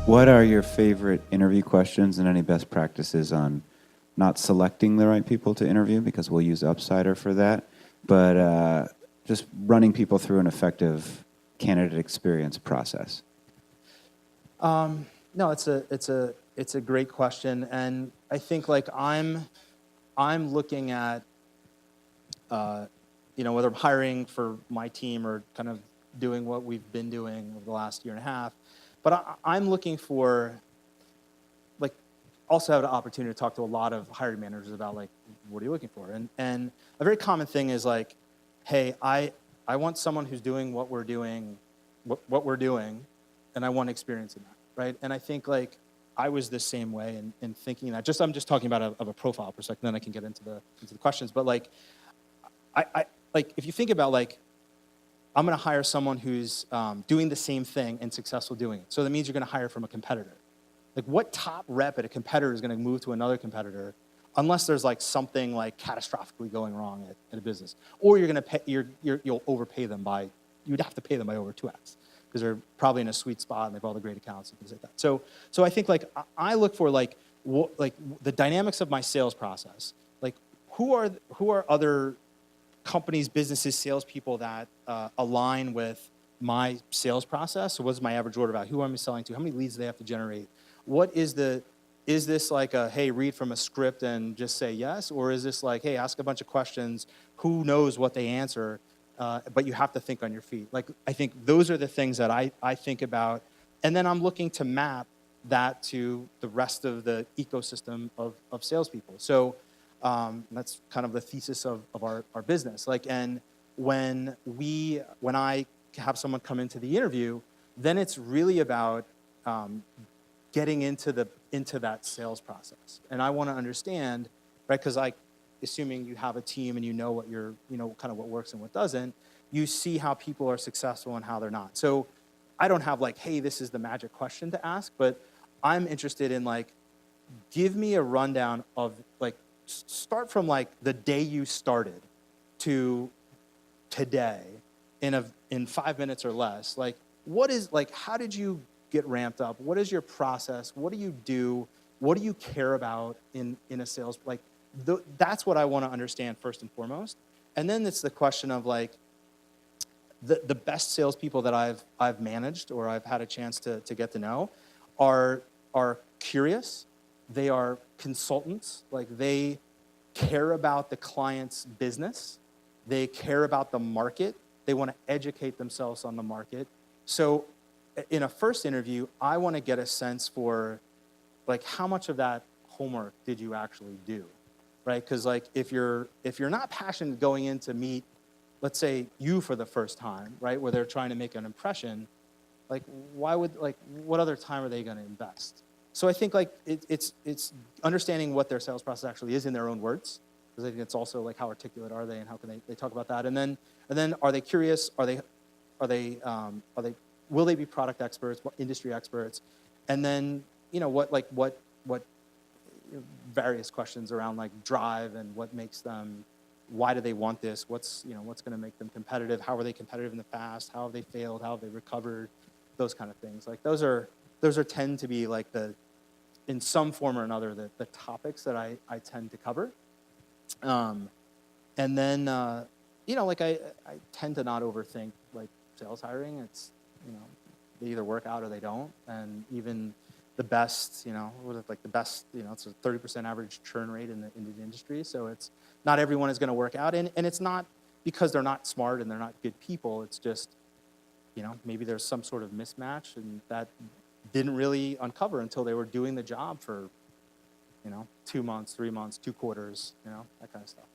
What are your favorite interview questions and any best practices on not selecting the right people to interview, because we'll use Upsider for that, but just running people through an effective candidate experience process? No, it's a great question, and I think like I'm looking at whether I'm hiring for my team or kind of doing what we've been doing over the last year and a half, but I'm looking for like also have an opportunity to talk to a lot of hiring managers about like what are you looking for, and a very common thing is like, hey, I want someone who's doing what we're doing, and I want experience in that. Right, and I think like I was the same way in thinking that. I'm just talking about a profile perspective. Then I can get into the questions. But like, I like if you think about like, I'm going to hire someone who's doing the same thing and successful doing it. So that means you're going to hire from a competitor. Like, what top rep at a competitor is going to move to another competitor, unless there's like something like catastrophically going wrong at a business, or you're going to pay you'll overpay them by you'd have to pay them by over 2x. Because they're probably in a sweet spot and they have all the great accounts and things like that. So I think like I look for like the dynamics of my sales process. Like who are other companies, businesses, salespeople that align with my sales process? So what's my average order value? Who am I selling to? How many leads do they have to generate? Is this like a, hey, read from a script and just say yes? Or is this like, hey, ask a bunch of questions, who knows what they answer? But you have to think on your feet. Like, I think those are the things that I think about. And then I'm looking to map that to the rest of the ecosystem of salespeople. So that's kind of the thesis of our business. Like, and when I have someone come into the interview, then it's really about getting into that sales process. And I want to understand, right, because assuming you have a team and you know what kind of what works and what doesn't, you see how people are successful and how they're not. So I don't have like, hey, this is the magic question to ask, but I'm interested in like, give me a rundown of like, start from like the day you started to today in 5 minutes or less. Like, how did you get ramped up? What is your process? What do you do? What do you care about in a sales, like, that's what I want to understand first and foremost. And then it's the question of like the best salespeople that I've managed or I've had a chance to get to know are curious. They are consultants. Like, they care about the client's business. They care about the market. They want to educate themselves on the market. So in a first interview, I want to get a sense for like how much of that homework did you actually do? Right, because like if you're not passionate going in to meet, let's say, you for the first time, right, where they're trying to make an impression, like what other time are they going to invest? So I think like it's understanding what their sales process actually is in their own words, because I think it's also like how articulate are they and how can they talk about that, and then are they curious? Are they will they be product experts, industry experts, and then what various questions around like drive and what makes them, why do they want this, what's going to make them competitive, how were they competitive in the past, how have they failed, how have they recovered, those kind of things. Like those are tend to be like in some form or another the topics that I tend to cover. And then like I tend to not overthink like sales hiring. It's they either work out or they don't, and even the best, it's a 30% average churn rate in the industry. So it's not everyone is going to work out, and it's not because they're not smart and they're not good people. It's just, maybe there's some sort of mismatch, and that didn't really uncover until they were doing the job for, 2 months, 3 months, 2 quarters, that kind of stuff.